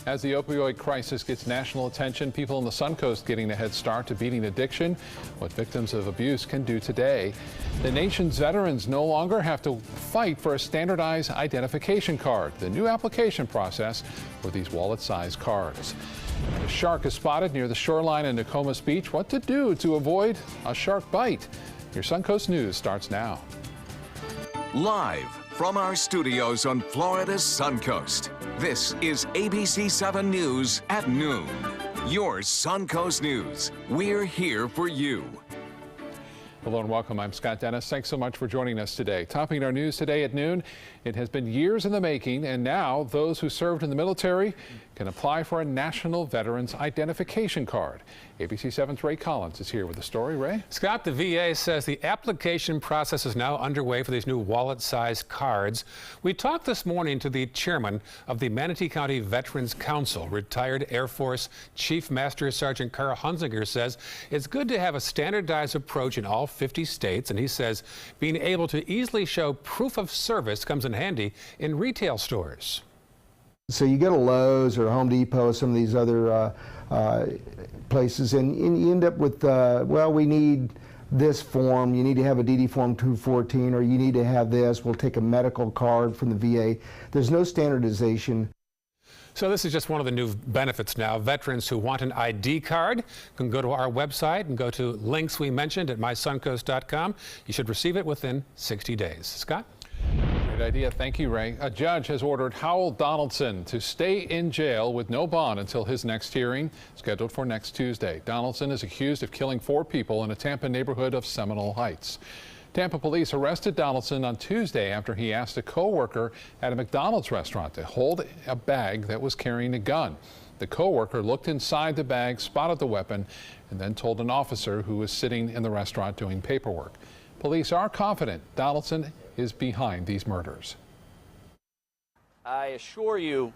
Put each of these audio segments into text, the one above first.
As the opioid crisis gets national attention, people on the Suncoast getting a head start to beating addiction, what victims of abuse can do today. The nation's veterans no longer have to fight for a standardized identification card. The new application process for these wallet-sized cards. A shark is spotted near the shoreline in Nokomis Beach. What to do to avoid a shark bite? Your Suncoast News starts now. Live from our studios on Florida's Suncoast, this is ABC 7 News at noon. Your Suncoast News. We're here for you. Hello and welcome. I'm Scott Dennis. Thanks so much for joining us today. Topping our news today at noon, it has been years in the making, and now those who served in the military can apply for a National Veterans Identification Card. ABC 7's Ray Collins is here with the story. Ray? Scott, the VA says the application process is now underway for these new wallet-sized cards. We talked this morning to the chairman of the Manatee County Veterans Council. Retired Air Force Chief Master Sergeant Carl Hunzinger says it's good to have a standardized approach in all 50 states, and he says being able to easily show proof of service comes in handy in retail stores. So you go to Lowe's or Home Depot or some of these other places, and you end up with, well, we need this form, you need to have a DD Form 214, or you need to have this, we'll take a medical card from the VA. There's no standardization. So this is just one of the new benefits now. Veterans who want an ID card can go to our website and go to links we mentioned at mysuncoast.com. You should receive it within 60 days. Scott? Great idea. Thank you, Ray. A judge has ordered Howell Donaldson to stay in jail with no bond until his next hearing, scheduled for next Tuesday. Donaldson is accused of killing 4 people in a Tampa neighborhood of Seminole Heights. Tampa police arrested Donaldson on Tuesday after he asked a co-worker at a McDonald's restaurant to hold a bag that was carrying a gun. The co-worker looked inside the bag, spotted the weapon, and then told an officer who was sitting in the restaurant doing paperwork. Police are confident Donaldson is behind these murders. I assure you,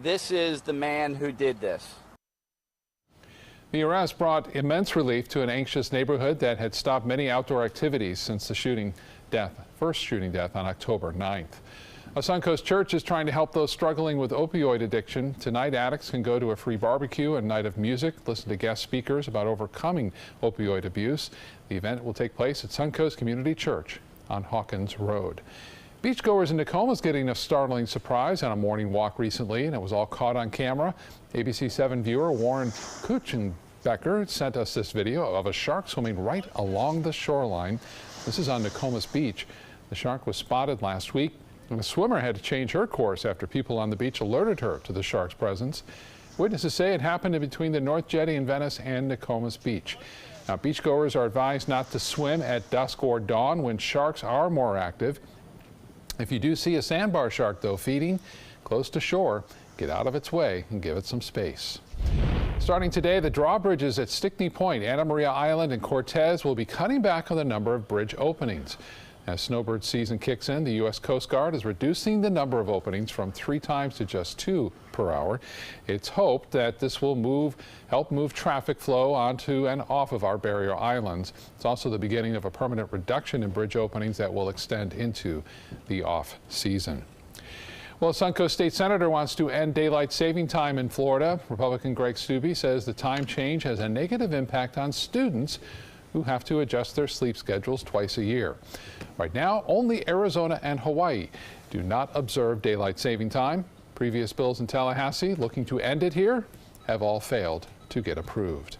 this is the man who did this. The arrest brought immense relief to an anxious neighborhood that had stopped many outdoor activities since the first shooting death on October 9th. A Suncoast church is trying to help those struggling with opioid addiction. Tonight, addicts can go to a free barbecue and night of music, listen to guest speakers about overcoming opioid abuse. The event will take place at Suncoast Community Church on Hawkins Road. Beachgoers in Nokomis getting a startling surprise on a morning walk recently, and it was all caught on camera. ABC 7 viewer Warren Kuchenbecker sent us this video of a shark swimming right along the shoreline. This is on Nokomis Beach. The shark was spotted last week, and a swimmer had to change her course after people on the beach alerted her to the shark's presence. Witnesses say it happened in between the North Jetty in Venice and Nokomis Beach. Now, beachgoers are advised not to swim at dusk or dawn when sharks are more active. If you do see a sandbar shark, though, feeding close to shore, get out of its way and give it some space. Starting today, the drawbridges at Stickney Point, Anna Maria Island, and Cortez will be cutting back on the number of bridge openings. As snowbird season kicks in, the U.S. Coast Guard is reducing the number of openings from 3 times to just 2 per hour. It's hoped that this will help move traffic flow onto and off of our barrier islands. It's also the beginning of a permanent reduction in bridge openings that will extend into the off season. Well, a Suncoast State Senator wants to end daylight saving time in Florida. Republican Greg Steube says the time change has a negative impact on students who have to adjust their sleep schedules twice a year. Right now, only Arizona and Hawaii do not observe daylight saving time. Previous bills in Tallahassee looking to end it here have all failed to get approved.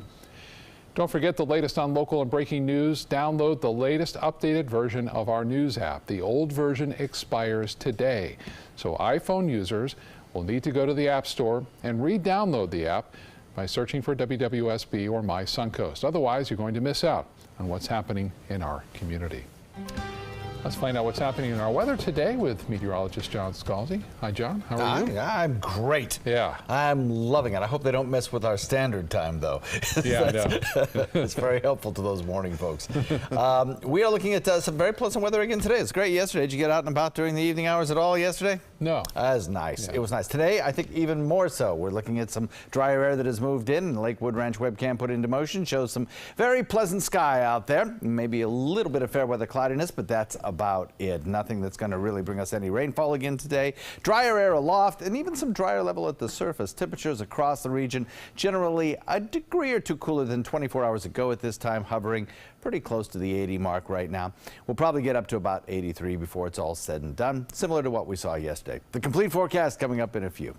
Don't forget the latest on local and breaking news. Download the latest updated version of our news app. The old version expires today, so iPhone users will need to go to the App Store and re-download the app by searching for WWSB or My Suncoast. Otherwise, you're going to miss out on what's happening in our community. Let's find out what's happening in our weather today with meteorologist John Scalzi. Hi, John. How are you? I'm great. Yeah. I'm loving it. I hope they don't mess with our standard time, though. Yeah, I know. It's very helpful to those morning folks. We are looking at some very pleasant weather again today. It's great yesterday. Did you get out and about during the evening hours at all yesterday? No. That was nice. Yeah. It was nice. Today, I think even more so. We're looking at some drier air that has moved in. Lakewood Ranch webcam put into motion shows some very pleasant sky out there. Maybe a little bit of fair weather cloudiness, but that's about it. Nothing that's going to really bring us any rainfall again today. Drier air aloft and even some drier level at the surface. Temperatures across the region generally a degree or two cooler than 24 hours ago at this time, hovering pretty close to the 80 mark right now. We'll probably get up to about 83 before it's all said and done, similar to what we saw yesterday. The complete forecast coming up in a few.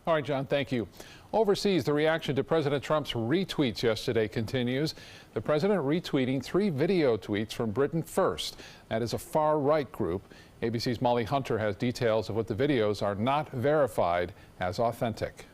All right, John, thank you. Overseas, the reaction to President Trump's retweets yesterday continues. The president retweeting 3 video tweets from Britain First. That is a far-right group. ABC's Molly Hunter has details of what the videos are not verified as authentic.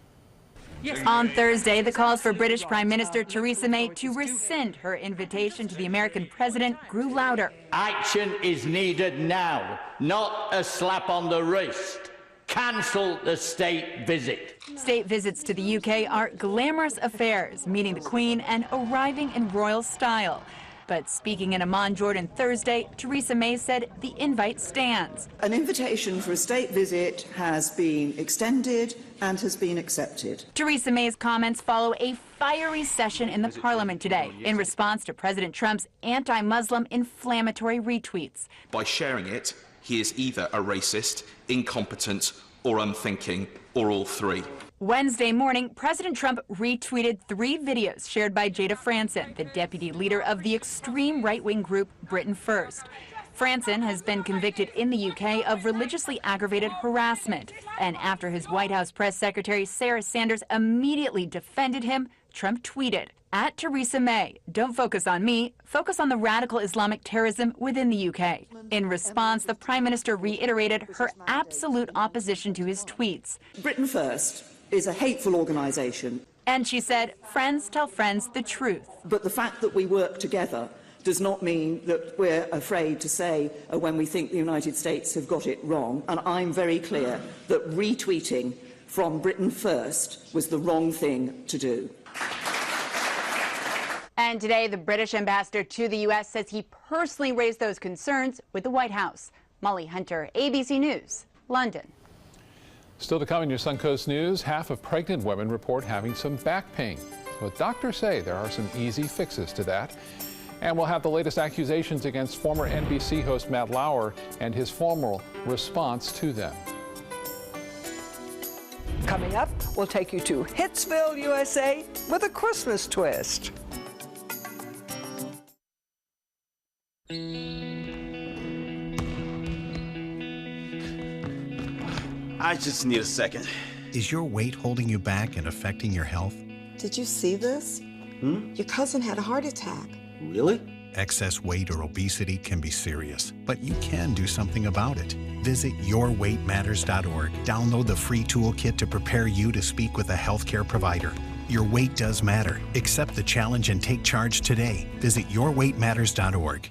On Thursday, the calls for British Prime Minister Theresa May to rescind her invitation to the American president grew louder. Action is needed now, not a slap on the wrist. Cancel the state visit. State visits to the UK are glamorous affairs, meeting the Queen and arriving in royal style. But speaking in Amman, Jordan Thursday, Theresa May said the invite stands. An invitation for a state visit has been extended and has been accepted. Theresa May's comments follow a fiery session in the parliament today in response to President Trump's anti-Muslim inflammatory retweets. By sharing it, he is either a racist, incompetent, or unthinking, or all 3. Wednesday morning, President Trump retweeted 3 videos shared by Jada Franson, the deputy leader of the extreme right-wing group Britain First. Franson has been convicted in the UK of religiously aggravated harassment. And after his White House press secretary Sarah Sanders immediately defended him, Trump tweeted, "At Theresa May, don't focus on me, focus on the radical Islamic terrorism within the UK." In response, the Prime Minister reiterated her absolute opposition to his tweets. Britain First is a hateful organisation. And she said, friends tell friends the truth. But the fact that we work together does not mean that we're afraid to say when we think the United States have got it wrong. And I'm very clear that retweeting from Britain First was the wrong thing to do. And today, the British ambassador to the U.S. says he personally raised those concerns with the White House. Molly Hunter, ABC News, London. Still to come in your Suncoast News, half of pregnant women report having some back pain. But doctors say there are some easy fixes to that. And we'll have the latest accusations against former NBC host Matt Lauer and his formal response to them. Coming up, we'll take you to Hitsville, USA with a Christmas twist. I just need a second. Is your weight holding you back and affecting your health? Did you see this? Your cousin had a heart attack. Really? Excess weight or obesity can be serious, but you can do something about it. Visit yourweightmatters.org. Download the free toolkit to prepare you to speak with a healthcare provider. Your weight does matter. Accept the challenge and take charge today. Visit yourweightmatters.org.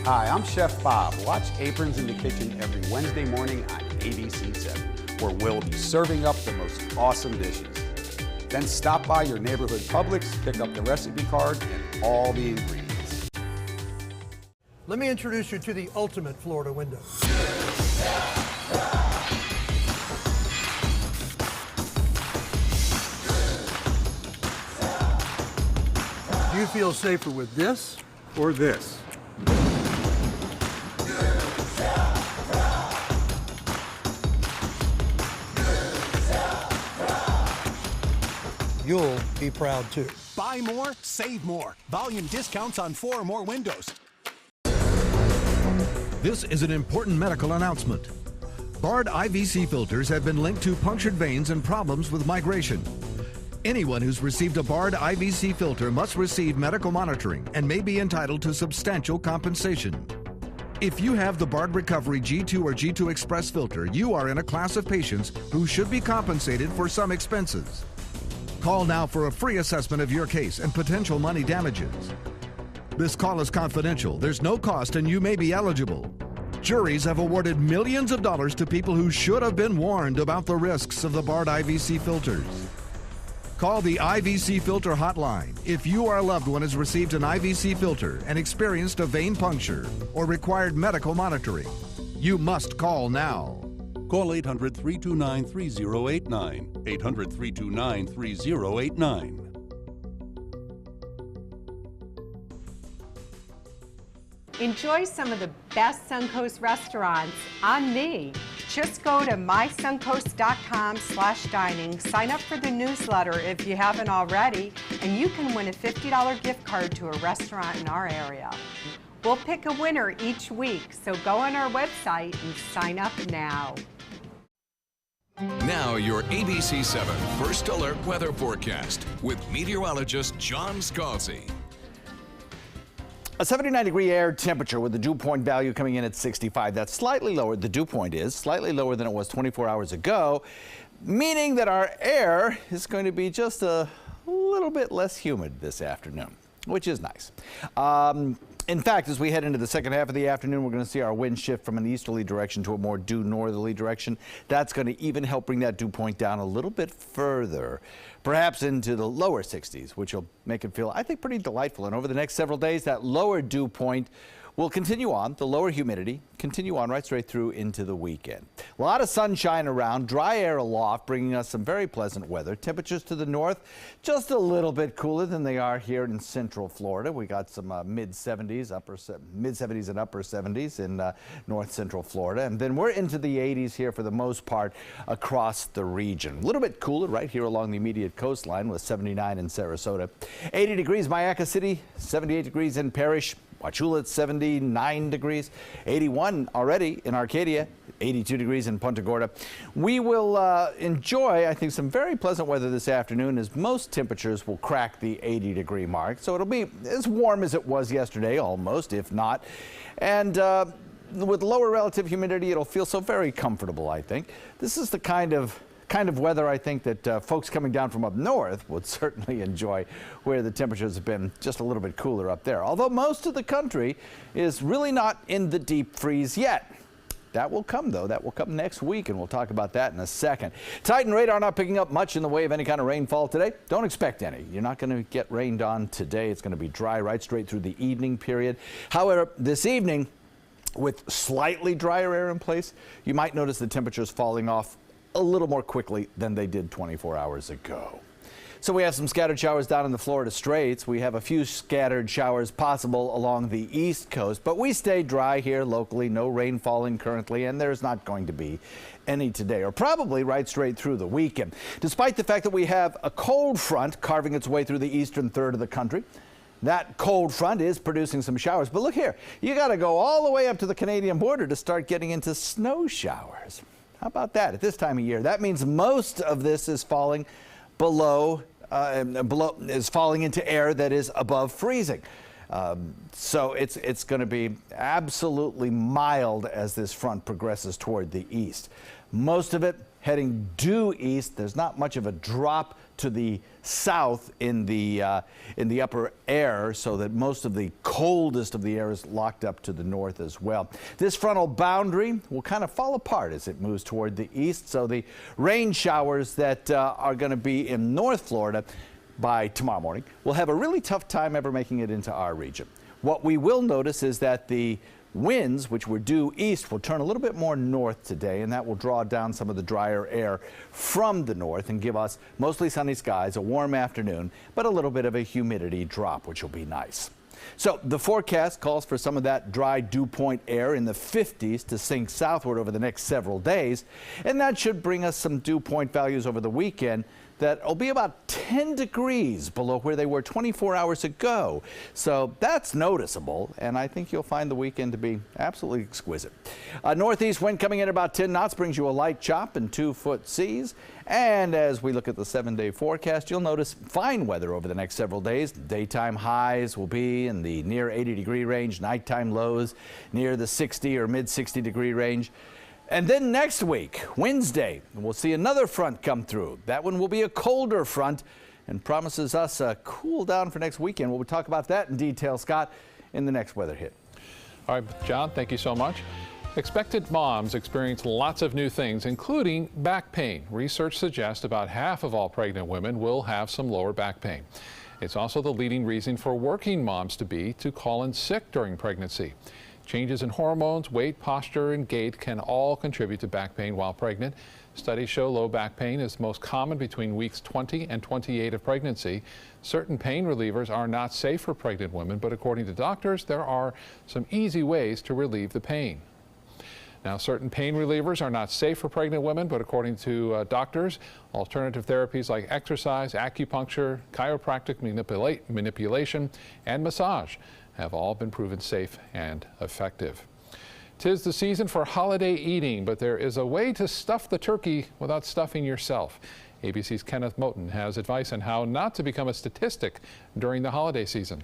Hi, I'm Chef Bob. Watch Aprons in the Kitchen every Wednesday morning on ABC 7, where we'll be serving up the most awesome dishes. Then stop by your neighborhood Publix, pick up the recipe card and all the ingredients. Let me introduce you to the ultimate Florida window. Do you feel safer with this or this? You'll be proud too. Buy more, save more. Volume discounts on 4 or more windows. This is an important medical announcement. Bard IVC filters have been linked to punctured veins and problems with migration. Anyone who's received a Bard IVC filter must receive medical monitoring and may be entitled to substantial compensation. If you have the Bard Recovery G2 or G2 Express filter, you are in a class of patients who should be compensated for some expenses. Call now for a free assessment of your case and potential money damages. This call is confidential. There's no cost and you may be eligible. Juries have awarded millions of dollars to people who should have been warned about the risks of the Bard IVC filters. Call the IVC Filter Hotline if you or a loved one has received an IVC filter and experienced a vein puncture or required medical monitoring. You must call now. Call 800-329-3089. 800-329-3089. Enjoy some of the best Suncoast restaurants on me. Just go to mysuncoast.com/dining, sign up for the newsletter if you haven't already, and you can win a $50 gift card to a restaurant in our area. We'll pick a winner each week, so go on our website and sign up now. Now your ABC7 First Alert weather forecast with meteorologist John Scalzi. A 79-degree air temperature with the dew point value coming in at 65. That's slightly lower. The dew point is slightly lower than it was 24 hours ago, meaning that our air is going to be just a little bit less humid this afternoon, which is nice. In fact, as we head into the second half of the afternoon, we're going to see our wind shift from an easterly direction to a more due northerly direction. That's going to even help bring that dew point down a little bit further, perhaps into the lower 60s, which will make it feel, I think, pretty delightful. And over the next several days, that lower dew point will continue on, the lower humidity continue on right straight through into the weekend. A lot of sunshine around, dry air aloft, bringing us some very pleasant weather. Temperatures to the north just a little bit cooler than they are here in central Florida. We got some mid-70s and upper 70s in north central Florida. And then we're into the 80s here for the most part across the region. A little bit cooler right here along the immediate coastline with 79 in Sarasota. 80 degrees Mayaca City, 78 degrees in Parrish. Wauchula at 79 degrees, 81 already in Arcadia, 82 degrees in Punta Gorda. We will enjoy, I think, some very pleasant weather this afternoon as most temperatures will crack the 80-degree mark. So it'll be as warm as it was yesterday, almost, if not. And with lower relative humidity, it'll feel so very comfortable, I think. This is the kind of weather I think that folks coming down from up north would certainly enjoy, where the temperatures have been just a little bit cooler up there. Although most of the country is really not in the deep freeze yet. That will come, though. That will come next week, and we'll talk about that in a second. Titan radar not picking up much in the way of any kind of rainfall today. Don't expect any. You're not going to get rained on today. It's going to be dry right straight through the evening period. However, this evening, with slightly drier air in place, you might notice the temperatures falling off a little more quickly than they did 24 hours ago. So we have some scattered showers down in the Florida Straits. We have a few scattered showers possible along the east coast, but we stay dry here locally. No rain falling currently, and there's not going to be any today, or probably right straight through the weekend. Despite the fact that we have a cold front carving its way through the eastern third of the country, that cold front is producing some showers. But look here, you got to go all the way up to the Canadian border to start getting into snow showers. How about that at this time of year? That means most of this is falling is falling into air that is above freezing. So it's going to be absolutely mild as this front progresses toward the east. Most of it heading due east. There's not much of a drop to the south in the upper air, so that most of the coldest of the air is locked up to the north as well. This frontal boundary will kind of fall apart as it moves toward the east, so the rain showers that are going to be in North Florida by tomorrow morning will have a really tough time ever making it into our region. What we will notice is that the winds, which were due east, will turn a little bit more north today, and that will draw down some of the drier air from the north and give us mostly sunny skies, a warm afternoon, but a little bit of a humidity drop, which will be nice. So the forecast calls for some of that dry dew point air in the 50s to sink southward over the next several days, and that should bring us some dew point values over the weekend that will be about 10 degrees below where they were 24 hours ago. So that's noticeable, and I think you'll find the weekend to be absolutely exquisite. Northeast wind coming in about 10 knots brings you a light chop and 2-foot seas. And as we look at the 7-day forecast, you'll notice fine weather over the next several days. Daytime highs will be in the near 80-degree range, nighttime lows near the 60 or mid-60 degree range. And then next week, Wednesday, we'll see another front come through. That one will be a colder front and promises us a cool down for next weekend. We'll talk about that in detail, Scott, in the next weather hit. All right, John, thank you so much. Expectant moms experience lots of new things, including back pain. Research suggests about half of all pregnant women will have some lower back pain. It's also the leading reason for working moms to call in sick during pregnancy. Changes in hormones, weight, posture, and gait can all contribute to back pain while pregnant. Studies show low back pain is most common between weeks 20 and 28 of pregnancy. Certain pain relievers are not safe for pregnant women, but according to doctors, there are some easy ways to relieve the pain. Now, certain pain relievers are not safe for pregnant women, but according to doctors, alternative therapies like exercise, acupuncture, chiropractic manipulation, and massage have all been proven safe and effective. 'Tis the season for holiday eating, but there is a way to stuff the turkey without stuffing yourself. ABC's Kenneth Moten has advice on how not to become a statistic during the holiday season.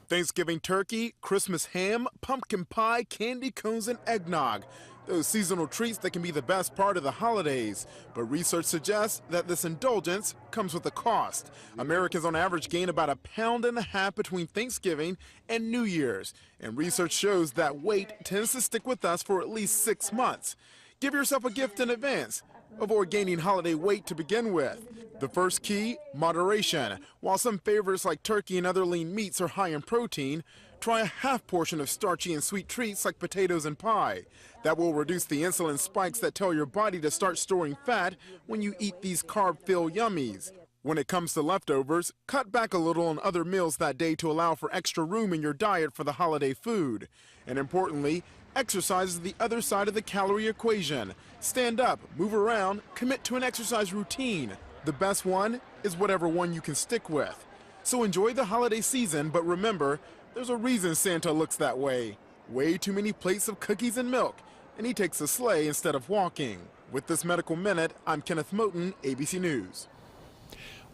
Thanksgiving turkey, Christmas ham, pumpkin pie, candy cones, and eggnog. Those seasonal treats that can be the best part of the holidays. But research suggests that this indulgence comes with a cost. Americans on average gain about 1.5 pounds between Thanksgiving and New Year's. And research shows that weight tends to stick with us for at least 6 months. Give yourself a gift in advance. Avoid gaining holiday weight to begin with. The first key, moderation. While some favorites like turkey and other lean meats are high in protein, try a half portion of starchy and sweet treats like potatoes and pie. That will reduce the insulin spikes that tell your body to start storing fat when you eat these carb-filled yummies. When it comes to leftovers, cut back a little on other meals that day to allow for extra room in your diet for the holiday food. And importantly, exercise is the other side of the calorie equation. Stand up, move around, commit to an exercise routine. The best one is whatever one you can stick with. So enjoy the holiday season, but remember, there's a reason Santa looks that way. Way too many plates of cookies and milk, and he takes a sleigh instead of walking. With this Medical Minute, I'm Kenneth Moten, ABC News.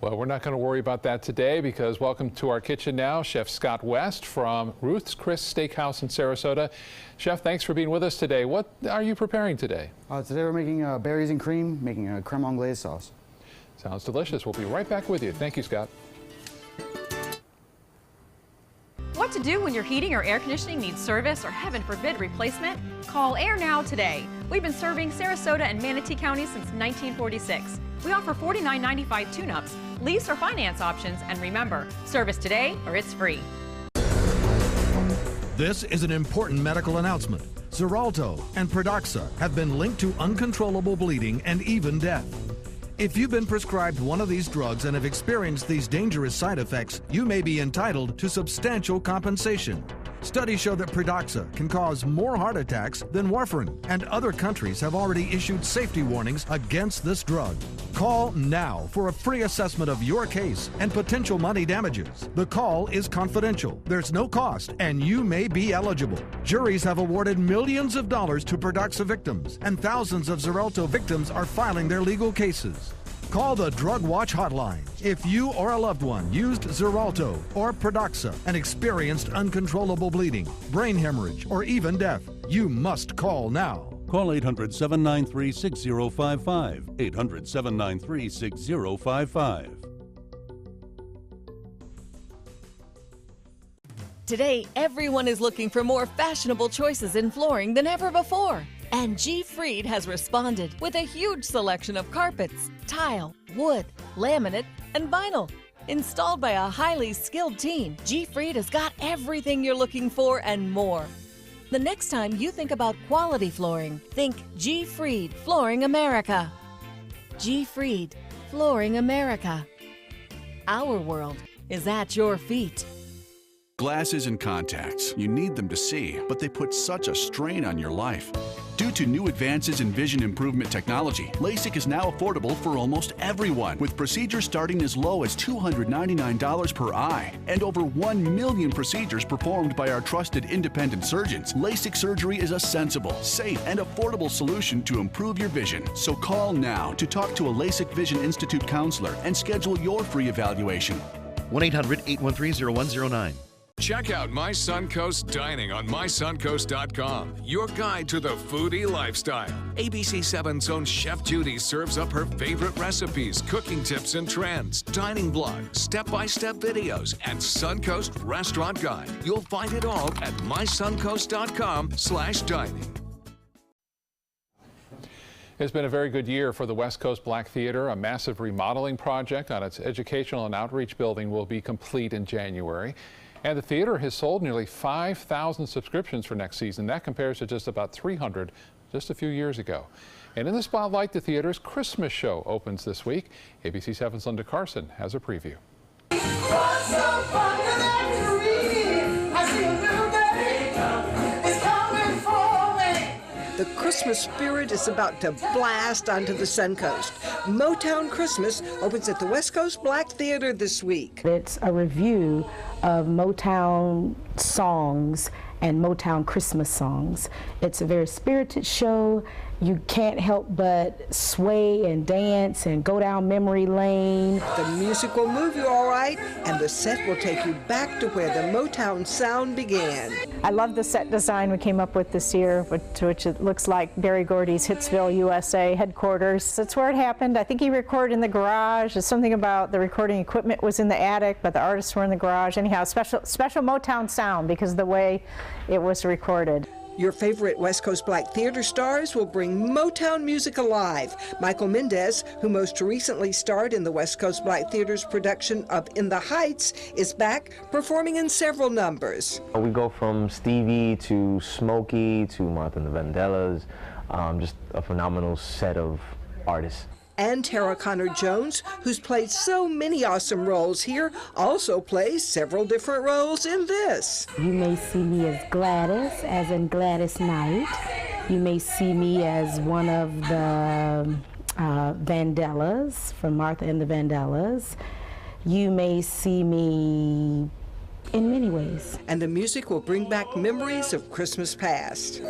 Well, we're not going to worry about that today because welcome to our kitchen now, Chef Scott West from Ruth's Chris Steakhouse in Sarasota. Chef, thanks for being with us today. What are you preparing today? Today we're making berries and cream, making a creme anglaise sauce. Sounds delicious. We'll be right back with you. Thank you, Scott. What to do when your heating or air conditioning needs service or, heaven forbid, replacement? Call Air Now today. We've been serving Sarasota and Manatee County since 1946. We offer $49.95 tune-ups, lease or finance options, and remember, service today or it's free. This is an important medical announcement. Xarelto and Pradaxa have been linked to uncontrollable bleeding and even death. If you've been prescribed one of these drugs and have experienced these dangerous side effects, you may be entitled to substantial compensation. Studies show that Pradaxa can cause more heart attacks than warfarin, and other countries have already issued safety warnings against this drug. Call now for a free assessment of your case and potential money damages. The call is confidential, there's no cost, and you may be eligible. Juries have awarded millions of dollars to Pradaxa victims, and thousands of Xarelto victims are filing their legal cases. Call the Drug Watch hotline. If you or a loved one used Xarelto or Pradaxa and experienced uncontrollable bleeding, brain hemorrhage, or even death, you must call now. Call 800-793-6055. 800-793-6055. Today, everyone is looking for more fashionable choices in flooring than ever before. And G. Fried has responded with a huge selection of carpets, tile, wood, laminate, and vinyl. Installed by a highly skilled team, G. Fried has got everything you're looking for and more. The next time you think about quality flooring, think G. Fried Flooring America. G. Fried Flooring America. Our world is at your feet. Glasses and contacts. You need them to see, but they put such a strain on your life. Due to new advances in vision improvement technology, LASIK is now affordable for almost everyone, with procedures starting as low as $299 per eye, and over 1 million procedures performed by our trusted independent surgeons. LASIK surgery is a sensible, safe, and affordable solution to improve your vision. So call now to talk to a LASIK Vision Institute counselor and schedule your free evaluation. 1-800-813-0109. Check out My Suncoast Dining on mysuncoast.com, your guide to the foodie lifestyle. ABC 7's own Chef Judy serves up her favorite recipes, cooking tips and trends, dining blog, step-by-step videos, and Suncoast Restaurant Guide. You'll find it all at mysuncoast.com/dining. It's been a very good year for the West Coast Black Theater. A massive remodeling project on its educational and outreach building will be complete in January. And the theater has sold nearly 5,000 subscriptions for next season. That compares to just about 300 just a few years ago. And in the spotlight, the theater's Christmas show opens this week. ABC 7's Linda Carson has a preview. The Christmas spirit is about to blast onto the Suncoast. Motown Christmas opens at the West Coast Black Theater this week. It's a review of Motown songs and Motown Christmas songs. It's a very spirited show. You can't help but sway and dance and go down memory lane. The music will move you all right, and the set will take you back to where the Motown sound began. I love the set design we came up with this year, which it looks like Berry Gordy's Hitsville, USA headquarters. That's where it happened. I think he recorded in the garage. There's something about the recording equipment was in the attic, but the artists were in the garage. Anyhow, special Motown sound because of the way it was recorded. Your favorite West Coast Black Theater stars will bring Motown music alive. Michael Mendez, who most recently starred in the West Coast Black Theater's production of In the Heights, is back performing in several numbers. We go from Stevie to Smokey to Martha and the Vandellas, just a phenomenal set of artists. And Tara Connor-Jones, who's played so many awesome roles here, also plays several different roles in this. You may see me as Gladys, as in Gladys Knight. You may see me as one of the Vandellas, from Martha and the Vandellas. You may see me in many ways. And the music will bring back memories of Christmas past.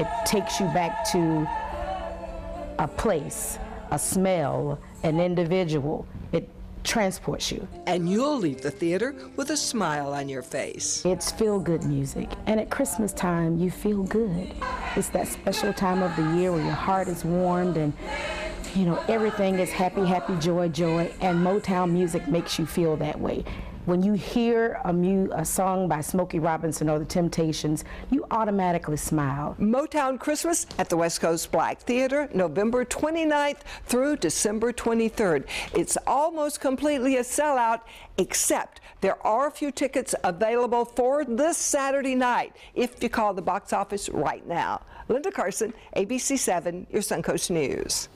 It takes you back to a place, a smell, an individual. It transports you. And you'll leave the theater with a smile on your face. It's feel-good music, and at Christmas time, you feel good. It's that special time of the year where your heart is warmed and you know, everything is happy, happy, joy, joy, and Motown music makes you feel that way. When you hear a song by Smokey Robinson or the Temptations, you automatically smile. Motown Christmas at the West Coast Black Theater, November 29th through December 23rd. It's almost completely a sellout, except there are a few tickets available for this Saturday night if you call the box office right now. Linda Carson, ABC 7, your Suncoast News.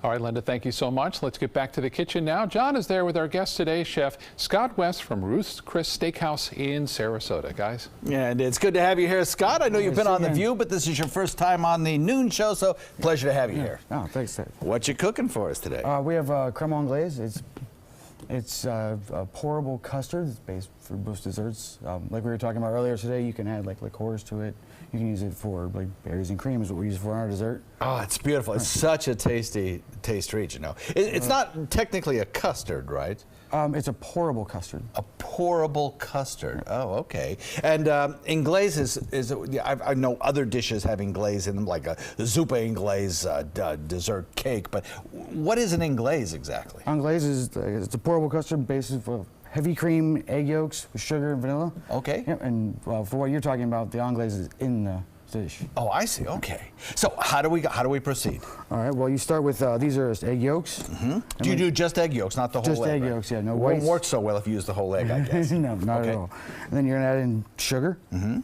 All right, Linda, thank you so much. Let's get back to the kitchen now. John is there with our guest today, Chef Scott West from Ruth's Chris Steakhouse in Sarasota. Guys. Yeah, and it's good to have you here, Scott. I know you've been on The View, but this is your first time on the noon show, so pleasure to have you here. Oh, thanks, Ted. What you cooking for us today? We have creme anglaise. It's a pourable custard. It's based for most desserts. Like we were talking about earlier today, you can add like liqueurs to it. You can use it for like berries and cream is what we use for our dessert. Oh, it's beautiful. It's such a tasty treat, you know. It's not technically a custard, right? It's a pourable custard. A pourable custard. Oh, okay. And anglaise is I know other dishes have anglaise in them, like a zuppa anglaise dessert cake. But what is an anglaise exactly? Anglaise is it's a pourable custard based of heavy cream, egg yolks with sugar and vanilla. Okay. Yep. And for what you're talking about, the anglaise is in the dish. Oh, I see. Okay. So how do we proceed? All right. Well, you start with these are just egg yolks. Mm-hmm. Do you do just egg yolks, not the whole egg? Just egg right? yolks. Yeah. No whites. It won't work so well if you use the whole egg, I guess. No, not at all. And then you're gonna add in sugar. Mm-hmm.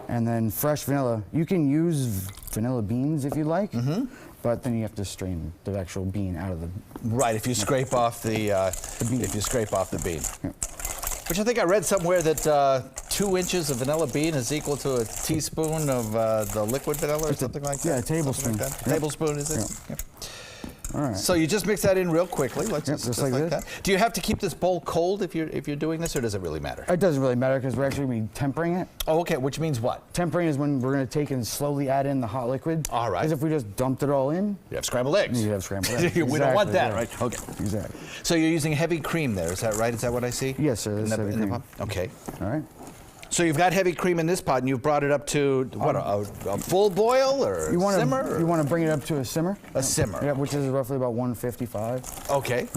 And then fresh vanilla. You can use vanilla beans if you like. Mm-hmm. But then you have to strain the actual bean out of the. Right. If you scrape off the bean. If you scrape off the bean. Yeah. Which I think I read somewhere that 2 inches of vanilla bean is equal to a teaspoon of the liquid vanilla or something like that. Yeah, a tablespoon. Like that. Tablespoon is it? Yeah. Yep. All right. So you just mix that in real quickly. Let's just like this. that. Do you have to keep this bowl cold if you're doing this, or does it really matter? It doesn't really matter because we're actually going to be tempering it. Oh, okay. Which means what? Tempering is when we're going to take and slowly add in the hot liquid. All right. Because if we just dumped it all in, you have scrambled eggs. You have scrambled eggs. We don't want that, right? Okay. Exactly. So you're using heavy cream there. Is that right? Is that what I see? Yes, sir. This is heavy cream. Okay. All right. So you've got heavy cream in this pot, and you've brought it up to what? A full boil or simmer? You want to bring it up to a simmer. A simmer. Yeah, which is roughly about 155. Okay.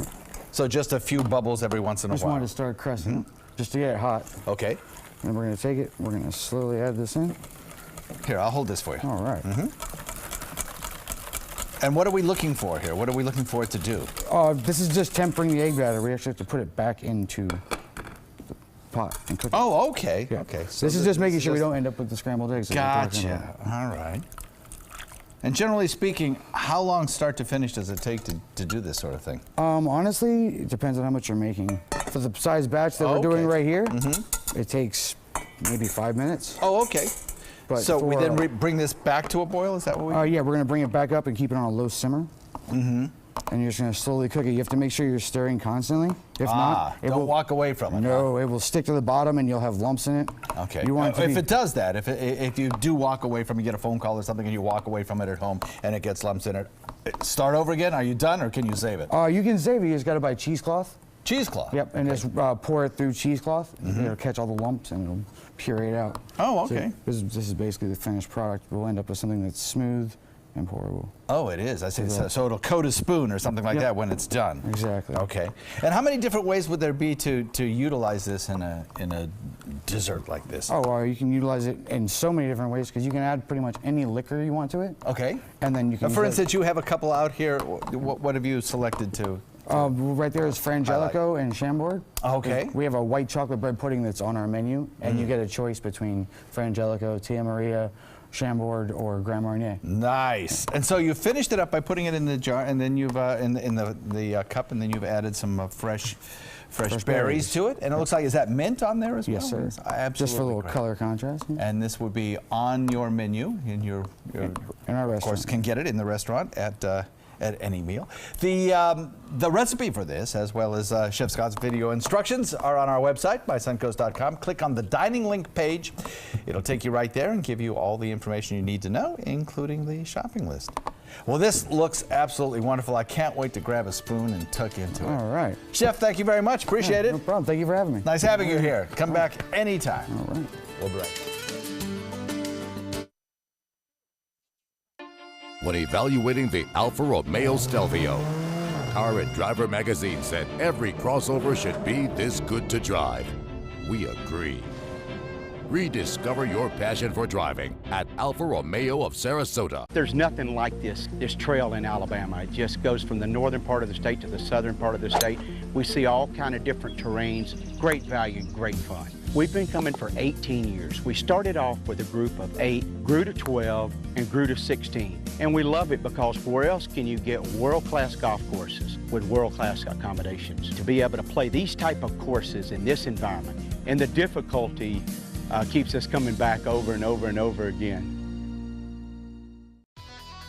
So just a few bubbles every once in a while. Just wanted to start crusting, just to get it hot. Okay. And we're going to take it. We're going to slowly add this in. Here, I'll hold this for you. All right. And what are we looking for here? What are we looking for it to do? This is just tempering the egg batter. We actually have to put it back into the pot and cook it. Oh, okay. Yeah. Okay. So this is just making sure we don't end up with the scrambled eggs. Gotcha. All right. And generally speaking, how long start to finish does it take to do this sort of thing? Honestly, it depends on how much you're making. For the size batch that we're doing right here, it takes maybe 5 minutes. Oh, okay. But so we then bring this back to a boil? Is that what we do? Yeah, we're going to bring it back up and keep it on a low simmer. And you're just going to slowly cook it. You have to make sure you're stirring constantly. If not, it don't will walk away from it. No, it will stick to the bottom and you'll have lumps in it. Okay. You want if it does that, if you do walk away from it, you get a phone call or something and you walk away from it at home and it gets lumps in it, start over again? Are you done or can you save it? You can save it. You just got to buy cheesecloth. Cheesecloth? Yep, and just pour it through cheesecloth. It'll catch all the lumps and it'll puree it out. Oh, okay. So this is basically the finished product. We'll end up with something that's smooth and pourable. Oh, it is. I see. So it'll coat a spoon or something like that when it's done. Exactly. Okay. And how many different ways would there be to utilize this in a dessert like this? Oh, you can utilize it in so many different ways because you can add pretty much any liquor you want to it. Okay. And then you can. For instance, you have a couple out here. What have you selected to? Right there is Frangelico and Chambord. Okay. We have a white chocolate bread pudding that's on our menu, and you get a choice between Frangelico, Tia Maria, Chambord, or Grand Marnier. Nice. And so you finished it up by putting it in the jar, and then you've in the cup, and then you've added some fresh berries to it. And it looks like, is that mint on there as well? Yes, sir. Absolutely. Just for a little color contrast. And this would be on your menu in your in our restaurant. Of course, can get it in the restaurant at any meal. The recipe for this, as well as Chef Scott's video instructions, are on our website, mysuncoast.com. Click on the dining link page. It'll take you right there and give you all the information you need to know, including the shopping list. Well, this looks absolutely wonderful. I can't wait to grab a spoon and tuck into it. All right. Chef, thank you very much. Appreciate it. No problem. Thank you for having me. Nice having you here. Come back anytime. All right. We'll be right back. When evaluating the Alfa Romeo Stelvio, Car and Driver magazine said every crossover should be this good to drive. We agree. Rediscover your passion for driving at Alfa Romeo of Sarasota. There's nothing like this trail in Alabama. It just goes from the northern part of the state to the southern part of the state. We see all kind of different terrains, great value, great fun. We've been coming for 18 years. We started off with a group of 8, grew to 12, and grew to 16. And we love it because where else can you get world-class golf courses with world-class accommodations? To be able to play these type of courses in this environment, and the difficulty keeps us coming back over and over and over again.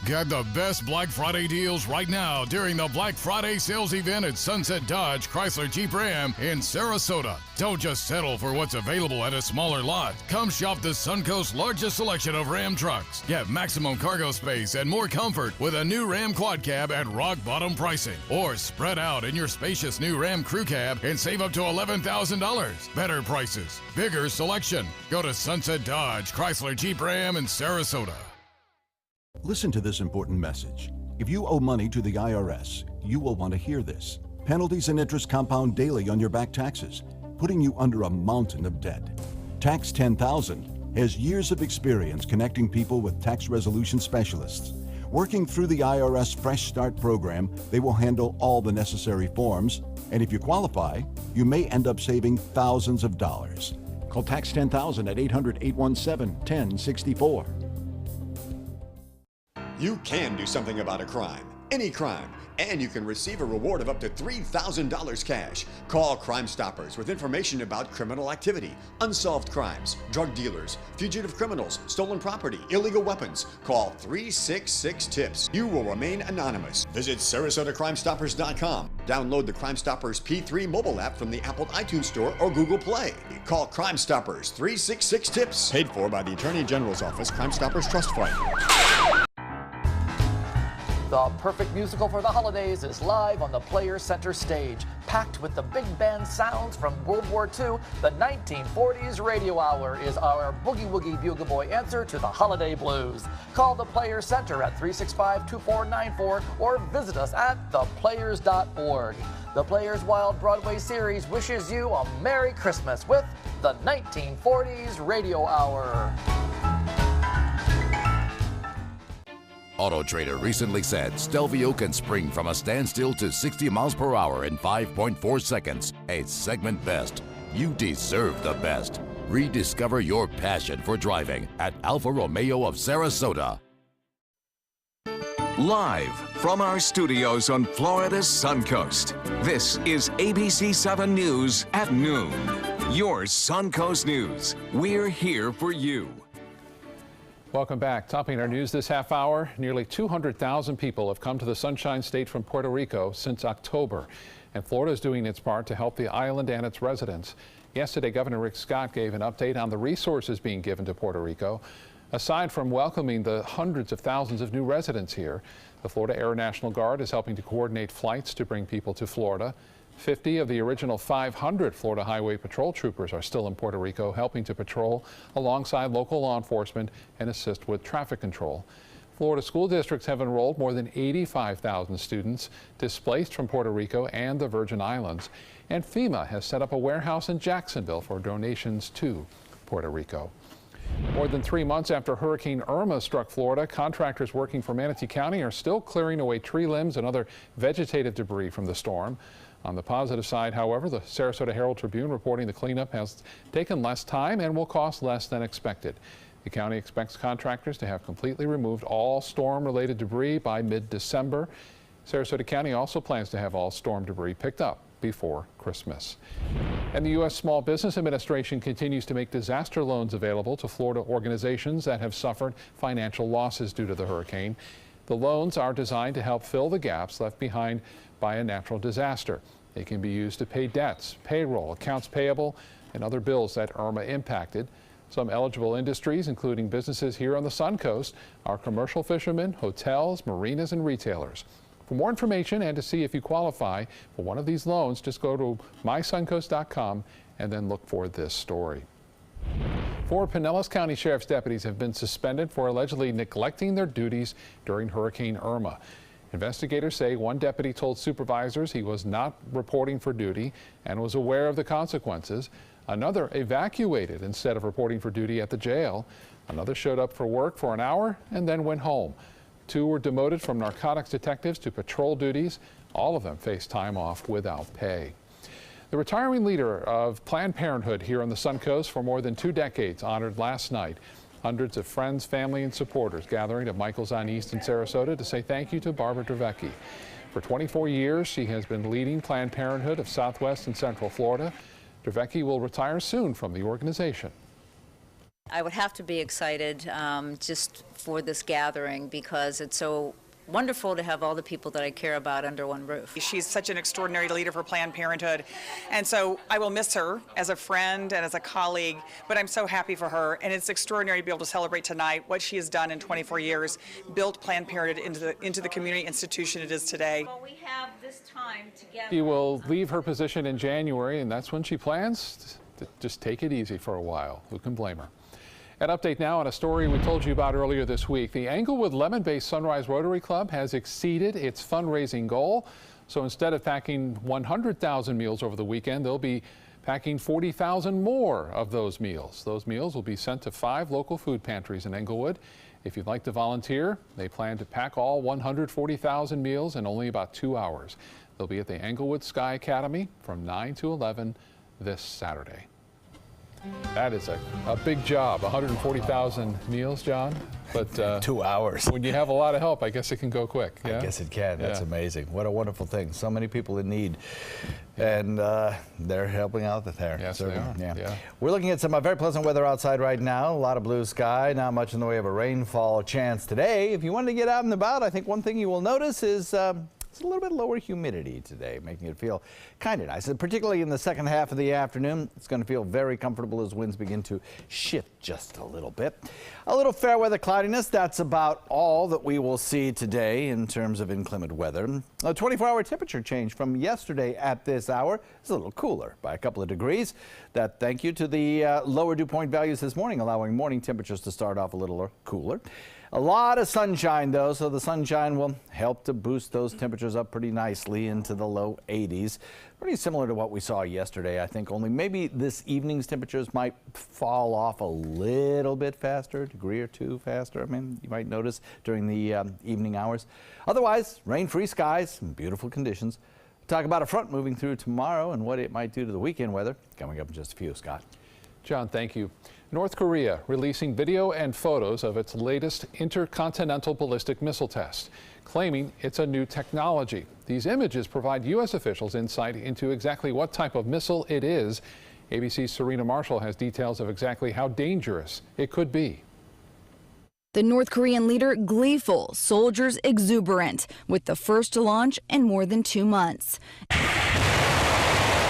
Get the best Black Friday deals right now during the Black Friday sales event at Sunset Dodge Chrysler Jeep Ram in Sarasota. Don't just settle for what's available at a smaller lot. Come shop the Suncoast's largest selection of Ram trucks. Get maximum cargo space and more comfort with a new Ram Quad Cab at rock bottom pricing. Or spread out in your spacious new Ram Crew Cab and save up to $11,000. Better prices, bigger selection. Go to Sunset Dodge Chrysler Jeep Ram in Sarasota. Listen to this important message. If you owe money to the IRS, you will want to hear this. Penalties and interest compound daily on your back taxes, putting you under a mountain of debt. Tax 10,000 has years of experience connecting people with tax resolution specialists. Working through the IRS Fresh Start program, they will handle all the necessary forms, and if you qualify, you may end up saving thousands of dollars. Call Tax 10,000 at 800-817-1064. You can do something about a crime, any crime, and you can receive a reward of up to $3,000 cash. Call Crime Stoppers with information about criminal activity, unsolved crimes, drug dealers, fugitive criminals, stolen property, illegal weapons. Call 366-TIPS. You will remain anonymous. Visit SarasotaCrimeStoppers.com. Download the Crime Stoppers P3 mobile app from the Apple iTunes Store or Google Play. Call Crime Stoppers 366-TIPS. Paid for by the Attorney General's Office, Crime Stoppers Trust Fund. The perfect musical for the holidays is live on the Players Center stage. Packed with the big band sounds from World War II, the 1940s Radio Hour is our boogie-woogie bugle boy answer to the holiday blues. Call the Players Center at 365-2494 or visit us at theplayers.org. The Players Wild Broadway series wishes you a Merry Christmas with the 1940s Radio Hour. Auto Trader recently said Stelvio can spring from a standstill to 60 miles per hour in 5.4 seconds. A segment best. You deserve the best. Rediscover your passion for driving at Alfa Romeo of Sarasota. Live from our studios on Florida's Suncoast, this is ABC 7 News at noon. Your Suncoast News. We're here for you. Welcome back. Topping our news this half hour, nearly 200,000 people have come to the Sunshine State from Puerto Rico since October, and Florida is doing its part to help the island and its residents. Yesterday, Governor Rick Scott gave an update on the resources being given to Puerto Rico. Aside from welcoming the hundreds of thousands of new residents here, the Florida Air National Guard is helping to coordinate flights to bring people to Florida. 50 of the original 500 Florida Highway Patrol troopers are still in Puerto Rico, helping to patrol alongside local law enforcement and assist with traffic control. Florida school districts have enrolled more than 85,000 students displaced from Puerto Rico and the Virgin Islands. And FEMA has set up a warehouse in Jacksonville for donations to Puerto Rico. More than 3 months after Hurricane Irma struck Florida, contractors working for Manatee County are still clearing away tree limbs and other vegetative debris from the storm. On the positive side, however, the Sarasota Herald-Tribune reporting the cleanup has taken less time and will cost less than expected. The county expects contractors to have completely removed all storm-related debris by mid-December. Sarasota County also plans to have all storm debris picked up before Christmas. And the U.S. Small Business Administration continues to make disaster loans available to Florida organizations that have suffered financial losses due to the hurricane. The loans are designed to help fill the gaps left behind by a natural disaster. They can be used to pay debts, payroll, accounts payable, and other bills that Irma impacted. Some eligible industries, including businesses here on the Suncoast, are commercial fishermen, hotels, marinas, and retailers. For more information and to see if you qualify for one of these loans, just go to mysuncoast.com and then look for this story. 4 Pinellas County Sheriff's deputies have been suspended for allegedly neglecting their duties during Hurricane Irma. Investigators say one deputy told supervisors he was not reporting for duty and was aware of the consequences. Another evacuated instead of reporting for duty at the jail. Another showed up for work for an hour and then went home. 2 were demoted from narcotics detectives to patrol duties. All of them faced time off without pay. The retiring leader of Planned Parenthood here on the Suncoast for more than 2 decades honored last night. Hundreds of friends, family, and supporters gathering at Michael's on East in Sarasota to say thank you to Barbara Dravecki. For 24 years, she has been leading Planned Parenthood of Southwest and Central Florida. Dravecki will retire soon from the organization. I would have to be excited just for this gathering because it's so wonderful to have all the people that I care about under one roof. She's such an extraordinary leader for Planned Parenthood, and so I will miss her as a friend and as a colleague, but I'm so happy for her, and it's extraordinary to be able to celebrate tonight what she has done in 24 years, built Planned Parenthood into the community institution it is today. Well, we have this time together. She will leave her position in January, and that's when she plans to just take it easy for a while. Who can blame her? An update now on a story we told you about earlier this week. The Englewood Lemon-based Sunrise Rotary Club has exceeded its fundraising goal. So instead of packing 100,000 meals over the weekend, they'll be packing 40,000 more of those meals. Those meals will be sent to 5 local food pantries in Englewood. If you'd like to volunteer, they plan to pack all 140,000 meals in only about 2 hours. They'll be at the Englewood Sky Academy from 9 to 11 this Saturday. That is a big job, 140,000 meals, John. But 2 hours. When you have a lot of help, I guess it can go quick. Yeah? I guess it can. That's amazing. What a wonderful thing. So many people in need. And they're helping out there. Yes, they are. Yeah. We're looking at some very pleasant weather outside right now. A lot of blue sky, not much in the way of a rainfall chance today. If you wanted to get out and about, I think one thing you will notice is it's a little bit lower humidity today, making it feel kind of nice. And particularly in the second half of the afternoon, it's going to feel very comfortable as winds begin to shift just a little bit. A little fair weather cloudiness, that's about all that we will see today in terms of inclement weather. A 24-hour temperature change from yesterday at this hour is a little cooler by a couple of degrees. That thank you to the lower dew point values this morning, allowing morning temperatures to start off a little cooler. A lot of sunshine, though, so the sunshine will help to boost those temperatures up pretty nicely into the low 80s. Pretty similar to what we saw yesterday, I think, only maybe this evening's temperatures might fall off a little bit faster, a degree or two faster. I mean, you might notice during the evening hours. Otherwise, rain-free skies and beautiful conditions. Talk about a front moving through tomorrow and what it might do to the weekend weather coming up in just a few. Scott. John, thank you. North Korea releasing video and photos of its latest intercontinental ballistic missile test, claiming it's a new technology. These images provide U.S. officials insight into exactly what type of missile it is. ABC's Serena Marshall has details of exactly how dangerous it could be. The North Korean leader gleeful, soldiers exuberant, with the first launch in more than 2 months.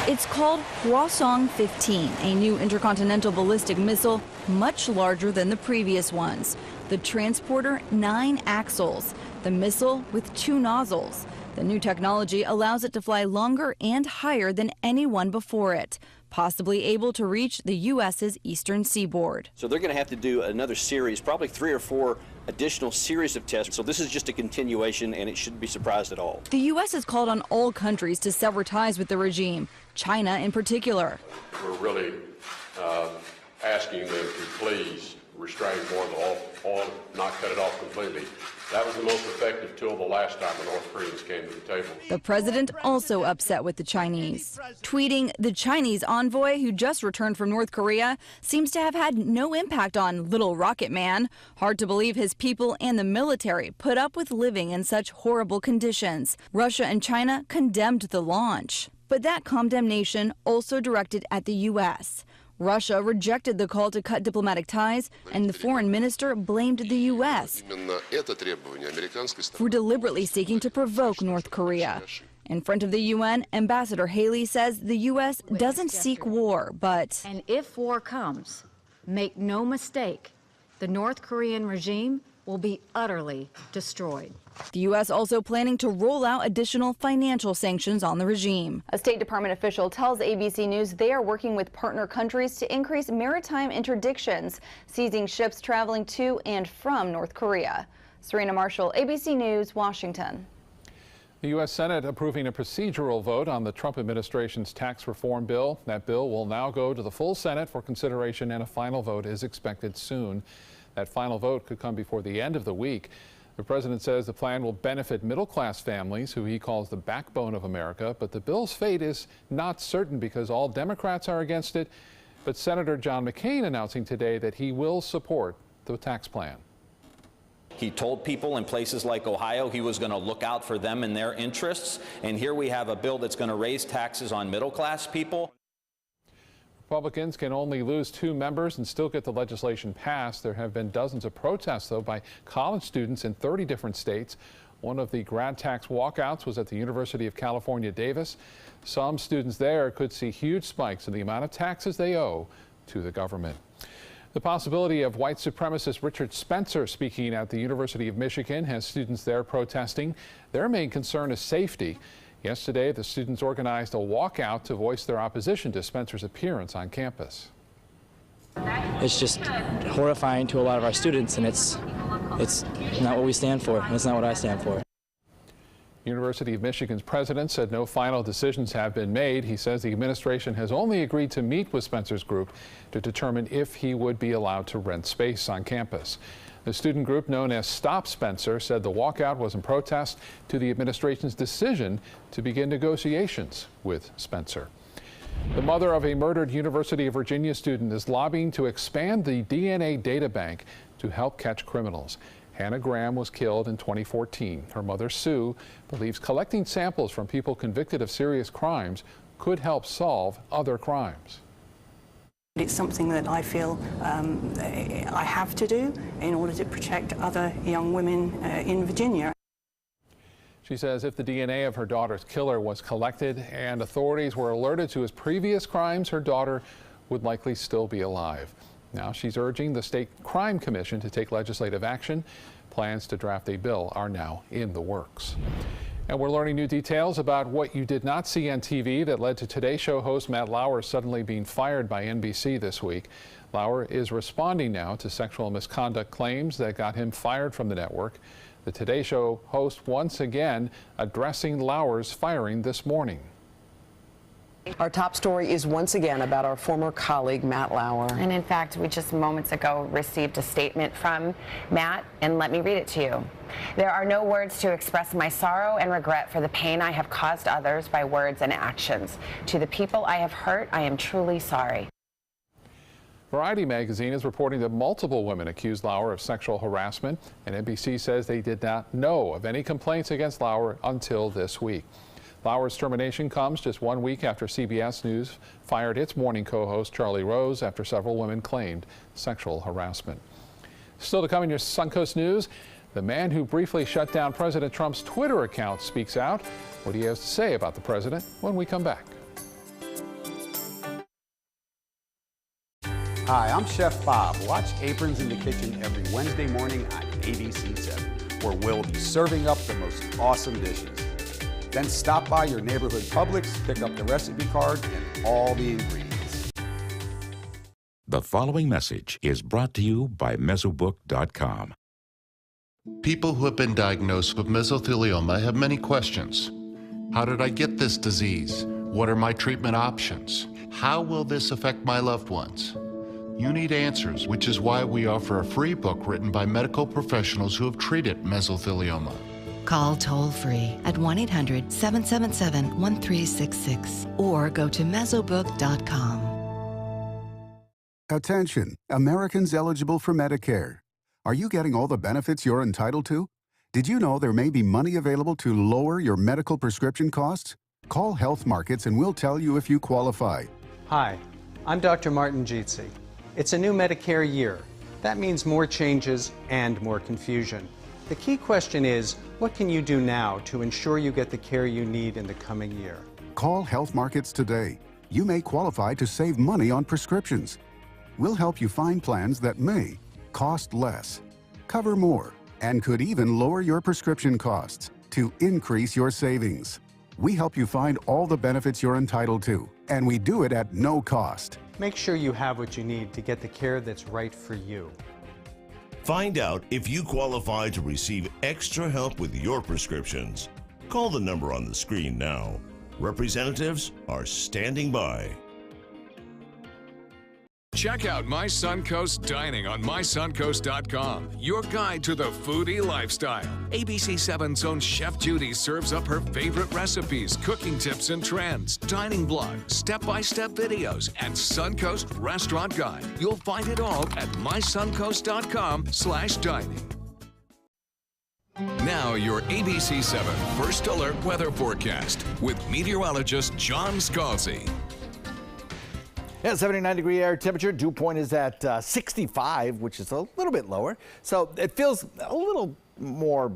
It's called Hwasong-15, a new intercontinental ballistic missile much larger than the previous ones. The transporter, 9 axles. The missile with 2 nozzles. The new technology allows it to fly longer and higher than any one before it, possibly able to reach the U.S.'s eastern seaboard. So they're going to have to do another series, probably 3 or 4 additional series of tests. So this is just a continuation, and it shouldn't be surprised at all. The U.S. has called on all countries to sever ties with the regime, China in particular. We're really asking them to please restrain more of the oil, not cut it off completely. That was the most effective tool the last time the North Koreans came to the table. The president also upset with the Chinese, tweeting the Chinese envoy who just returned from North Korea seems to have had no impact on Little Rocket Man. Hard to believe his people and the military put up with living in such horrible conditions. Russia and China condemned the launch, but that condemnation also directed at the U.S. Russia rejected the call to cut diplomatic ties, and the foreign minister blamed the U.S. for deliberately seeking to provoke North Korea. In front of the UN, Ambassador Haley says the U.S. doesn't seek war, but... And if war comes, make no mistake, the North Korean regime will be utterly destroyed. The U.S. also planning to roll out additional financial sanctions on the regime. A State Department official tells ABC News they are working with partner countries to increase maritime interdictions, seizing ships traveling to and from North Korea. Serena Marshall, ABC News, Washington. The U.S. Senate approving a procedural vote on the Trump administration's tax reform bill. That bill will now go to the full Senate for consideration, and a final vote is expected soon. That final vote could come before the end of the week. The president says the plan will benefit middle-class families, who he calls the backbone of America, but the bill's fate is not certain because all Democrats are against it. But Senator John McCain announcing today that he will support the tax plan. He told people in places like Ohio he was going to look out for them and their interests, and here we have a bill that's going to raise taxes on middle-class people. Republicans can only lose 2 members and still get the legislation passed. There have been dozens of protests, though, by college students in 30 different states. One of the grad tax walkouts was at the University of California, Davis. Some students there could see huge spikes in the amount of taxes they owe to the government. The possibility of white supremacist Richard Spencer speaking at the University of Michigan has students there protesting. Their main concern is safety. Yesterday, the students organized a walkout to voice their opposition to Spencer's appearance on campus. It's just horrifying to a lot of our students, and it's not what we stand for, and it's not what I stand for. University of Michigan's president said no final decisions have been made. He says the administration has only agreed to meet with Spencer's group to determine if he would be allowed to rent space on campus. The student group known as Stop Spencer said the walkout was in protest to the administration's decision to begin negotiations with Spencer. The mother of a murdered University of Virginia student is lobbying to expand the DNA data bank to help catch criminals. Hannah Graham was killed in 2014. Her mother, Sue, believes collecting samples from people convicted of serious crimes could help solve other crimes. It's something that I feel I have to do in order to protect other young women in Virginia. She says if the DNA of her daughter's killer was collected and authorities were alerted to his previous crimes, her daughter would likely still be alive. Now she's urging the State Crime Commission to take legislative action. Plans to draft a bill are now in the works. And we're learning new details about what you did not see on TV that led to Today Show host Matt Lauer suddenly being fired by NBC this week. Lauer is responding now to sexual misconduct claims that got him fired from the network. The Today Show host once again addressing Lauer's firing this morning. Our top story is once again about our former colleague, Matt Lauer. And in fact, we just moments ago received a statement from Matt, and let me read it to you. There are no words to express my sorrow and regret for the pain I have caused others by words and actions. To the people I have hurt, I am truly sorry. Variety magazine is reporting that multiple women accused Lauer of sexual harassment, and NBC says they did not know of any complaints against Lauer until this week. Lauer's termination comes just 1 week after CBS News fired its morning co-host Charlie Rose after several women claimed sexual harassment. Still to come in your Suncoast News, the man who briefly shut down President Trump's Twitter account speaks out. What he has to say about the president when we come back. Hi, I'm Chef Bob. Watch Aprons in the Kitchen every Wednesday morning on ABC 7, where we'll be serving up the most awesome dishes. Then stop by your neighborhood Publix, pick up the recipe card and all the ingredients. The following message is brought to you by Mesobook.com. People who have been diagnosed with mesothelioma have many questions. How did I get this disease? What are my treatment options? How will this affect my loved ones? You need answers, which is why we offer a free book written by medical professionals who have treated mesothelioma. Call toll-free at 1-800-777-1366 or go to Mesobook.com. Attention, Americans eligible for Medicare. Are you getting all the benefits you're entitled to? Did you know there may be money available to lower your medical prescription costs? Call Health Markets and we'll tell you if you qualify. Hi, I'm Dr. Martin Jeetsi. It's a new Medicare year. That means more changes and more confusion. The key question is, what can you do now to ensure you get the care you need in the coming year? Call Health Markets today. You may qualify to save money on prescriptions. We'll help you find plans that may cost less, cover more, and could even lower your prescription costs to increase your savings. We help you find all the benefits you're entitled to, and we do it at no cost. Make sure you have what you need to get the care that's right for you. Find out if you qualify to receive extra help with your prescriptions. Call the number on the screen now. Representatives are standing by. Check out My Suncoast Dining on mysuncoast.com, your guide to the foodie lifestyle. ABC 7's own Chef Judy serves up her favorite recipes, cooking tips and trends, dining blog, step-by-step videos, and Suncoast Restaurant Guide. You'll find it all at mysuncoast.com/dining. Now your ABC 7 First Alert Weather Forecast with meteorologist John Scalzi. Yeah, 79-degree air temperature. Dew point is at 65, which is a little bit lower. So it feels a little more